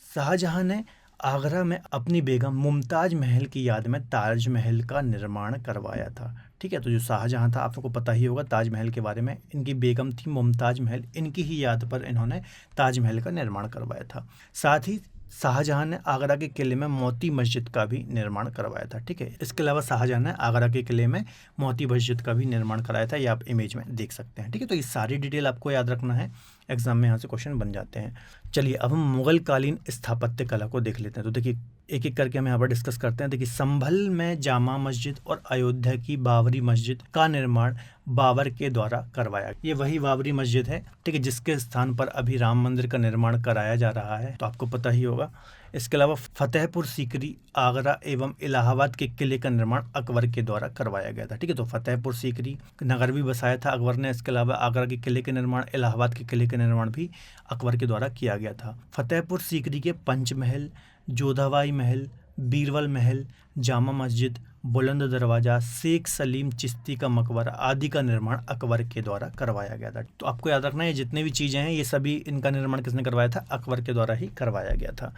शाहजहाँ ने आगरा में अपनी बेगम मुमताज़ महल की याद में ताजमहल का निर्माण करवाया था। ठीक है, तो जो शाहजहाँ था आपको पता ही होगा ताजमहल के बारे में, इनकी बेगम थी मुमताज़ महल, इनकी ही याद पर इन्होंने ताजमहल का निर्माण करवाया था। साथ ही शाहजहाँ ने आगरा के किले में मोती मस्जिद का भी निर्माण करवाया था। ठीक है, इसके अलावा शाहजहाँ ने आगरा के किले में मोती मस्जिद का भी निर्माण कराया था, ये आप इमेज में देख सकते हैं। ठीक है, तो ये सारी डिटेल आपको याद रखना है, एग्जाम में यहाँ से क्वेश्चन बन जाते हैं। चलिए अब हम मुगल कालीन स्थापत्य कला को देख लेते हैं। तो देखिए, एक एक करके हम यहाँ पर डिस्कस करते हैं। देखिए, संभल में जामा मस्जिद और अयोध्या की बाबरी मस्जिद का निर्माण बाबर के द्वारा करवाया। ये वही बाबरी मस्जिद है, ठीक है, जिसके स्थान पर अभी राम मंदिर का निर्माण कराया जा रहा है, तो आपको पता ही होगा। इसके अलावा फतेहपुर सीकरी, आगरा एवं इलाहाबाद के किले का निर्माण अकबर के द्वारा करवाया गया था, ठीक है। तो फतेहपुर सीकरी नगर भी बसाया था अकबर ने। इसके अलावा आगरा के किले के निर्माण, इलाहाबाद के किले के निर्माण भी अकबर के द्वारा किया गया था। फतेहपुर सीकरी के पंचमहल, जोधाबाई महल, बीरबल महल, जामा मस्जिद, बुलंद दरवाज़ा, शेख सलीम चिश्ती का मकबरा आदि का निर्माण अकबर के द्वारा करवाया गया था। तो आपको याद रखना है, ये जितने भी चीज़ें हैं ये सभी, इनका निर्माण किसने करवाया था? अकबर के द्वारा ही करवाया गया था।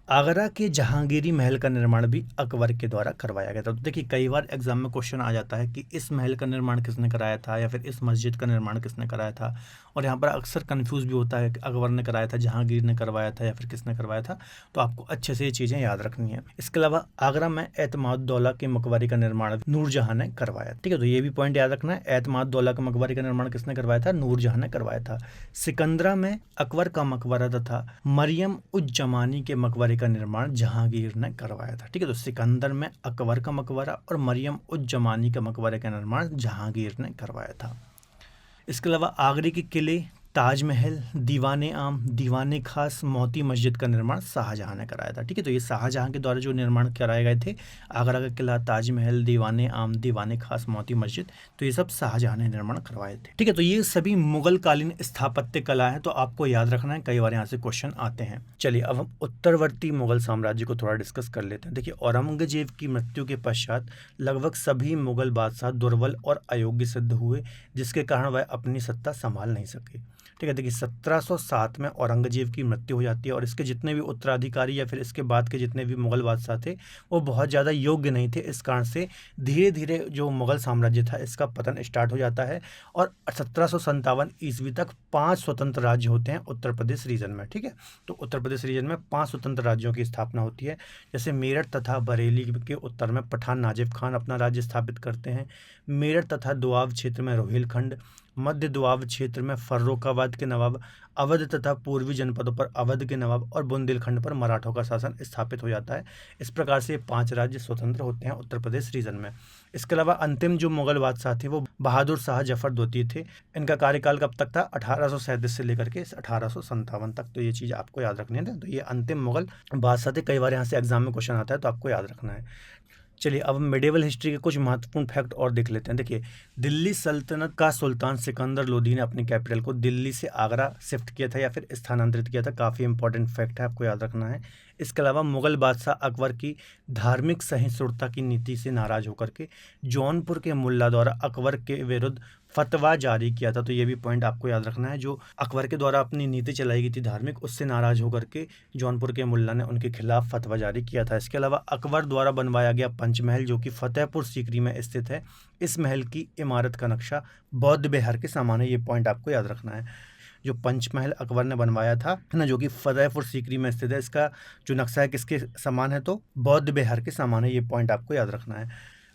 आगरा के जहांगीरी महल का निर्माण भी अकबर के द्वारा करवाया गया था। तो देखिए, कई बार एग्जाम में क्वेश्चन आ जाता है कि इस महल का निर्माण किसने कराया था या फिर इस मस्जिद का निर्माण किसने कराया था, और यहाँ पर अक्सर कंफ्यूज भी होता है कि अकबर ने कराया था, जहांगीर ने करवाया था या फिर किसने करवाया था। तो आपको अच्छे से ये चीज़ें याद रखनी है। इसके अलावा आगरा में एतमादुद्दौला के मकबरे का निर्माण नूरजहां ने करवाया, ठीक है। तो ये भी पॉइंट याद रखना है, एतमादुद्दौला के मकबरे का निर्माण किसने करवाया था? नूरजहां ने करवाया था। सिकंदरा में अकबर का मकबरा तथा मरियम उज जमानी के मकबरे का निर्माण जहांगीर ने करवाया था, ठीक है। तो सिकंदर में अकबर का मकबरा और मरियम उज जमानी का मकबरे का निर्माण जहांगीर ने करवाया था। इसके अलावा आगरे के किले, ताजमहल, दीवाने आम, दीवाने खास, मोती मस्जिद का निर्माण शाहजहां ने कराया था, ठीक है। तो ये शाहजहां के द्वारा जो निर्माण कराए गए थे, आगरा का किला, ताजमहल, दीवाने आम, दीवाने खास, मोती मस्जिद, तो ये सब शाहजहां ने निर्माण करवाए थे, ठीक है। तो ये सभी मुगल कालीन स्थापत्य कला है, तो आपको याद रखना है, कई बार यहाँ से क्वेश्चन आते हैं। चलिए, अब हम उत्तरवर्ती मुगल साम्राज्य को थोड़ा डिस्कस कर लेते हैं। देखिए, औरंगजेब की मृत्यु के पश्चात लगभग सभी मुगल बादशाह दुर्बल और अयोग्य सिद्ध हुए, जिसके कारण वह अपनी सत्ता संभाल नहीं सके, ठीक है। देखिए, 1707 में औरंगजेब की मृत्यु हो जाती है और इसके जितने भी उत्तराधिकारी या फिर इसके बाद के जितने भी मुगल बादशाह थे वो बहुत ज़्यादा योग्य नहीं थे। इस कारण से धीरे धीरे जो मुगल साम्राज्य था इसका पतन स्टार्ट हो जाता है और 1757 ईस्वी तक 5 स्वतंत्र राज्य होते हैं उत्तर प्रदेश रीजन में, ठीक है। तो उत्तर प्रदेश रीजन में 5 स्वतंत्र राज्यों की स्थापना होती है। जैसे मेरठ तथा बरेली के उत्तर में पठान नाजिब खान अपना राज्य स्थापित करते हैं। मेरठ तथा दोआब क्षेत्र में रोहिलखंड, मध्य दोआब क्षेत्र में फर्रुखाबाद के नवाब, अवध तथा पूर्वी जनपदों पर अवध के नवाब और बुंदेलखंड पर मराठों का शासन स्थापित हो जाता है। इस प्रकार से 5 राज्य स्वतंत्र होते हैं उत्तर प्रदेश रीजन में। इसके अलावा अंतिम जो मुगल बादशाह थे वो बहादुर शाह जफर द्वितीय थे। इनका कार्यकाल कब तक था? 1837 से लेकर के 1857 तक। तो ये चीज़ आपको याद रखनी है। तो ये अंतिम मुगल बादशाह थे। कई बार यहाँ से एग्जाम में क्वेश्चन आता है, तो आपको याद रखना है। चलिए, अब मिडेवल हिस्ट्री के कुछ महत्वपूर्ण फैक्ट और देख लेते हैं। देखिए, दिल्ली सल्तनत का सुल्तान सिकंदर लोदी ने अपनी कैपिटल को दिल्ली से आगरा शिफ्ट किया था या फिर स्थानांतरित किया था। काफ़ी इंपॉर्टेंट फैक्ट है, आपको याद रखना है। इसके अलावा मुगल बादशाह अकबर की धार्मिक सहिष्णुता की नीति से नाराज होकर के जौनपुर के मुल्ला द्वारा अकबर के विरुद्ध फतवा जारी किया था। तो ये भी पॉइंट आपको याद रखना है। जो अकबर के द्वारा अपनी नीति चलाई गई थी धार्मिक, उससे नाराज होकर के जौनपुर के मुल्ला ने उनके खिलाफ फतवा जारी किया था। इसके अलावा अकबर द्वारा बनवाया गया पंचमहल, जो कि फतेहपुर सीकरी में स्थित है, इस महल की इमारत का नक्शा बौद्ध विहार के समान है। ये पॉइंट आपको याद रखना है। जो पंचमहल अकबर ने बनवाया था ना, जो कि फतेहपुर सीकरी में स्थित है, इसका जो नक्शा है किसके समान है? तो बौद्ध विहार के समान है। ये पॉइंट आपको याद रखना है।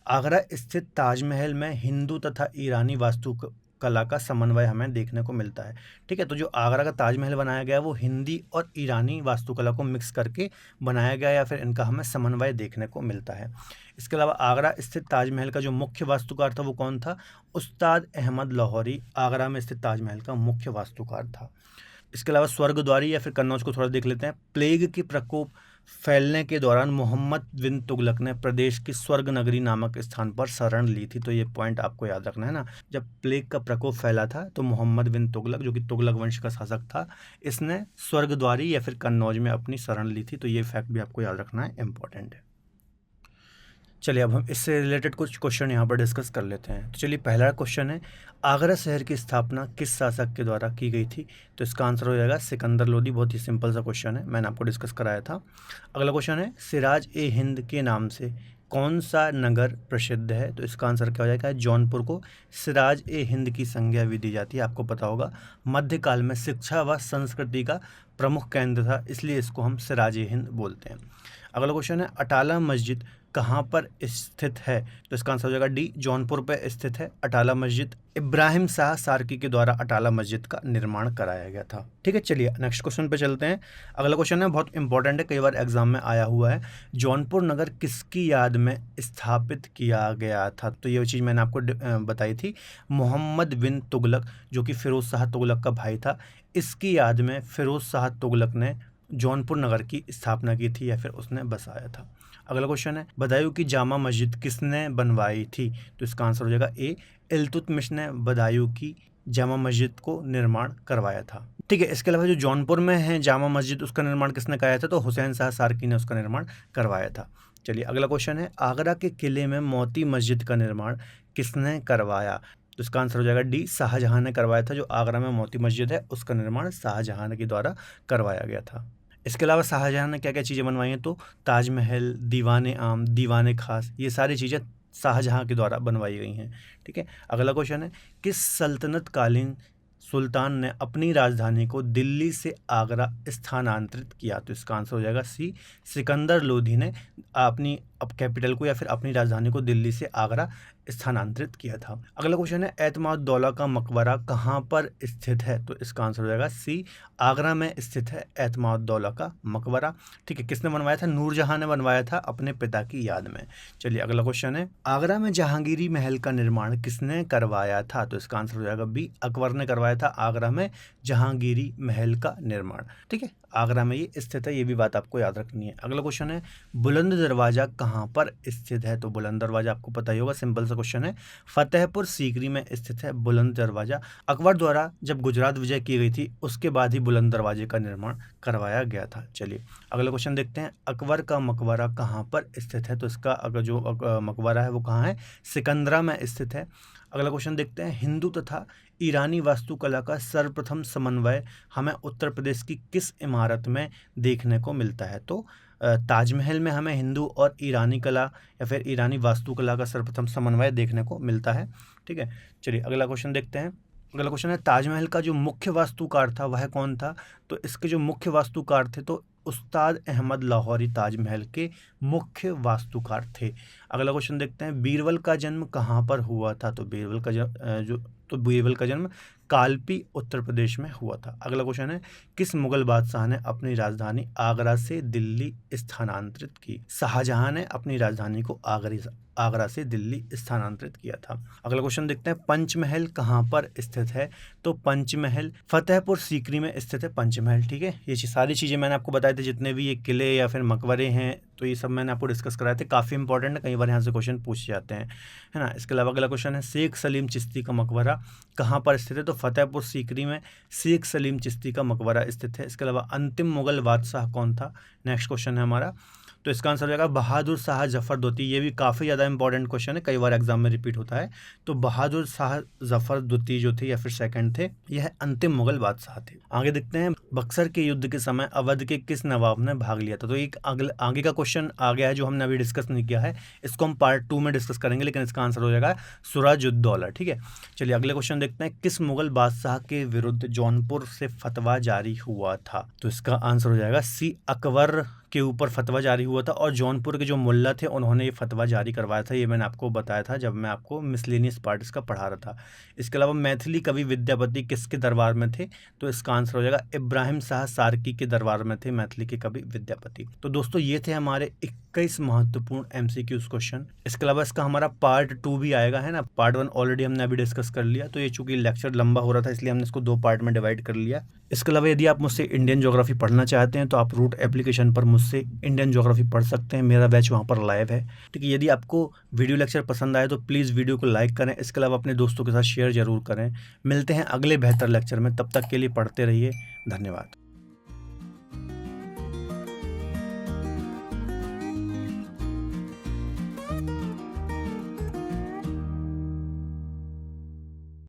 आगरा स्थित ताजमहल में हिंदू तथा ईरानी वास्तु कला का समन्वय हमें देखने को मिलता है, ठीक है। तो जो आगरा का ताजमहल बनाया गया है वो हिंदी और ईरानी वास्तुकला को मिक्स करके बनाया गया या फिर इनका हमें समन्वय देखने को मिलता है। इसके अलावा आगरा स्थित ताजमहल का जो मुख्य वास्तुकार था वो कौन था? उस्ताद अहमद लाहौरी आगरा में स्थित ताजमहल का मुख्य वास्तुकार था। इसके अलावा स्वर्गद्वारी या फिर कन्नौज को थोड़ा देख लेते हैं। प्लेग के प्रकोप फैलने के दौरान मोहम्मद बिन तुगलक ने प्रदेश की स्वर्ग नगरी नामक स्थान पर शरण ली थी। तो ये पॉइंट आपको याद रखना है ना। जब प्लेग का प्रकोप फैला था तो मोहम्मद बिन तुगलक, जो कि तुगलक वंश का शासक था, इसने स्वर्गद्वारी या फिर कन्नौज में अपनी शरण ली थी। तो ये फैक्ट भी आपको याद रखना है, इंपॉर्टेंट है। चलिए, अब हम इससे रिलेटेड कुछ क्वेश्चन यहाँ पर डिस्कस कर लेते हैं। तो चलिए, पहला क्वेश्चन है, आगरा शहर की स्थापना किस शासक के द्वारा की गई थी? तो इसका आंसर हो जाएगा सिकंदर लोदी। बहुत ही सिंपल सा क्वेश्चन है, मैंने आपको डिस्कस कराया था। अगला क्वेश्चन है, सिराज ए हिंद के नाम से कौन सा नगर प्रसिद्ध है? तो इसका आंसर क्या हो जाएगा? जौनपुर को सिराज ए हिंद की संज्ञा भी दी जाती है। आपको पता होगा मध्यकाल में शिक्षा व संस्कृति का प्रमुख केंद्र था, इसलिए इसको हम सिराज ए हिंद बोलते हैं। अगला क्वेश्चन है, अटाला मस्जिद कहाँ पर स्थित है? तो इसका आंसर हो जाएगा डी, जौनपुर पे स्थित है अटाला मस्जिद। इब्राहिम शाह सार्की के द्वारा अटाला मस्जिद का निर्माण कराया गया था। ठीक है, चलिए नेक्स्ट क्वेश्चन पे चलते हैं। अगला क्वेश्चन है बहुत इंपॉर्टेंट है, कई बार एग्जाम में आया हुआ है। जौनपुर नगर किसकी याद में स्थापित किया गया था? तो ये चीज़ मैंने आपको बताई थी, मोहम्मद बिन तुगलक जो कि फिरोज शाह तुगलक का भाई था, इसकी याद में फिरोज शाह तुगलक ने जौनपुर नगर की स्थापना की थी या फिर उसने बसाया था। अगला क्वेश्चन है, बदायूं की जामा मस्जिद किसने बनवाई थी? तो इसका आंसर हो जाएगा ए, इल्तुतमिश ने बदायूं की जामा मस्जिद को निर्माण करवाया था। ठीक है, इसके अलावा जो जौनपुर में है जामा मस्जिद, उसका निर्माण किसने कराया था? तो हुसैन शाह सार्की ने उसका निर्माण करवाया था। चलिए अगला क्वेश्चन है, आगरा के किले में मोती मस्जिद का निर्माण किसने करवाया? तो इसका आंसर हो जाएगा डी, शाहजहां ने करवाया था। जो आगरा में मोती मस्जिद है उसका निर्माण शाहजहां के द्वारा करवाया गया था। इसके अलावा शाहजहां ने क्या क्या चीज़ें बनवाई हैं? तो ताजमहल, दीवान आम, दीवान खास, ये सारी चीज़ें शाहजहां के द्वारा बनवाई गई हैं। ठीक है, अगला क्वेश्चन है, किस सल्तनत कालीन सुल्तान ने अपनी राजधानी को दिल्ली से आगरा स्थानांतरित किया? तो इसका आंसर हो जाएगा सी, सिकंदर लोधी ने अपनी कैपिटल को या फिर अपनी राजधानी को दिल्ली से आगरा स्थानांतरित किया था। अगला क्वेश्चन है, एतमाद-उद-दौला का मकबरा कहाँ पर स्थित है? तो इसका आंसर हो जाएगा सी, आगरा में स्थित है एतमाद-उद-दौला का मकबरा। ठीक है, किसने बनवाया था? नूरजहां ने बनवाया था अपने पिता की याद में। चलिए अगला क्वेश्चन है, आगरा में जहांगीरी महल का निर्माण किसने करवाया था? तो इसका आंसर हो जाएगा बी, अकबर ने करवाया था आगरा में जहांगीरी महल का निर्माण। ठीक है, आगरा में ये स्थित है, ये भी बात आपको याद रखनी है। अगला क्वेश्चन है, बुलंद दरवाजा कहाँ पर स्थित है? तो बुलंद दरवाजा आपको पता ही होगा, सिंपल सा क्वेश्चन है, फतेहपुर सीकरी में स्थित है बुलंद दरवाजा। अकबर द्वारा जब गुजरात विजय की गई थी उसके बाद ही बुलंद दरवाजे का निर्माण करवाया गया था। चलिए अगला क्वेश्चन देखते हैं, अकबर का मकबरा कहाँ पर स्थित है? तो इसका अगर जो मकबरा है वो कहाँ है? सिकंदरा में स्थित है। अगला क्वेश्चन देखते हैं, हिंदू तथा ईरानी वास्तुकला का सर्वप्रथम समन्वय हमें उत्तर प्रदेश की किस इमारत में देखने को मिलता है? तो ताजमहल में हमें हिंदू और ईरानी कला या फिर ईरानी वास्तुकला का सर्वप्रथम समन्वय देखने को मिलता है। ठीक है, चलिए अगला क्वेश्चन देखते हैं। अगला क्वेश्चन है, ताजमहल का जो मुख्य वास्तुकार था वह कौन था? तो इसके जो मुख्य वास्तुकार थे तो उस्ताद अहमद लाहौरी ताजमहल के मुख्य वास्तुकार थे। अगला क्वेश्चन देखते हैं, बीरबल का जन्म कहाँ पर हुआ था? तो बीरबल का जन्म कालपी उत्तर प्रदेश में हुआ था। अगला क्वेश्चन है, किस मुगल बादशाह ने अपनी राजधानी आगरा से दिल्ली स्थानांतरित की? शाहजहां ने अपनी राजधानी को आगरा से दिल्ली स्थानांतरित किया था। अगला क्वेश्चन देखते हैं, पंचमहल कहाँ पर स्थित है? तो पंचमहल फतेहपुर सीकरी में स्थित है पंचमहल। ठीक है, ये सारी चीज़ें मैंने आपको बताई थी, जितने भी ये किले या फिर मकबरे हैं तो ये सब मैंने आपको डिस्कस कराए थे, काफ़ी इंपॉर्टेंट है, कई बार यहाँ से क्वेश्चन पूछ जाते हैं, है ना। इसके अलावा अगला क्वेश्चन है, शेख सलीम चिश्ती का मकबरा कहाँ पर स्थित है? तो फतेहपुर सीकरी में शेख सलीम चिश्ती का मकबरा स्थित है। इसके अलावा अंतिम मुगल बादशाह कौन था? नेक्स्ट क्वेश्चन है हमारा, तो इसका आंसर हो जाएगा बहादुर शाह जफर द्वितीय। ये भी काफ़ी ज़्यादा इंपॉर्टेंट क्वेश्चन है, कई बार एग्जाम में रिपीट होता है। तो बहादुर शाह जफर द्वितीय जो थे या फिर सेकंड थे, यह अंतिम मुगल बादशाह थे। आगे देखते हैं, बक्सर के युद्ध के समय अवध के किस नवाब ने भाग लिया था? तो एक आगे का क्वेश्चन आ गया है जो हमने अभी डिस्कस नहीं किया है, इसको हम पार्ट 2 में डिस्कस करेंगे, लेकिन इसका आंसर हो जाएगा सिराजुद्दौला। ठीक है, चलिए अगले क्वेश्चन देखते हैं, किस मुगल बादशाह के विरुद्ध जौनपुर से फतवा जारी हुआ था? तो इसका आंसर हो जाएगा सी, अकबर के ऊपर फतवा जारी हुआ था और जौनपुर के जो मुल्ला थे उन्होंने ये फतवा जारी करवाया था। ये मैंने आपको बताया था जब मैं आपको मिसलेनियस पार्ट इसका पढ़ा रहा था। इसके अलावा मैथिली कवि विद्यापति किसके दरबार में थे? तो इसका आंसर हो जाएगा इब्राहिम शाह सार्की के दरबार में थे मैथिली के कवि विद्यापति। तो दोस्तों ये थे हमारे 21 महत्वपूर्ण MCQs क्वेश्चन। इसके अलावा इसका हमारा पार्ट 2 भी आएगा, है ना। पार्ट 1 ऑलरेडी हमने अभी डिस्कस कर लिया, तो ये चूंकि लेक्चर लंबा हो रहा था इसलिए हमने इसको 2 पार्ट में डिवाइड कर लिया। इसके अलावा यदि आप मुझसे इंडियन ज्योग्राफी पढ़ना चाहते हैं तो आप रूट एप्लीकेशन पर मुझसे इंडियन ज्योग्राफी पढ़ सकते हैं, मेरा बैच वहाँ पर लाइव है। ठीक है, यदि आपको वीडियो लेक्चर पसंद आए तो प्लीज़ वीडियो को लाइक करें, इसके अलावा अपने दोस्तों के साथ शेयर जरूर करें। मिलते हैं अगले बेहतर लेक्चर में, तब तक के लिए पढ़ते रहिए। धन्यवाद।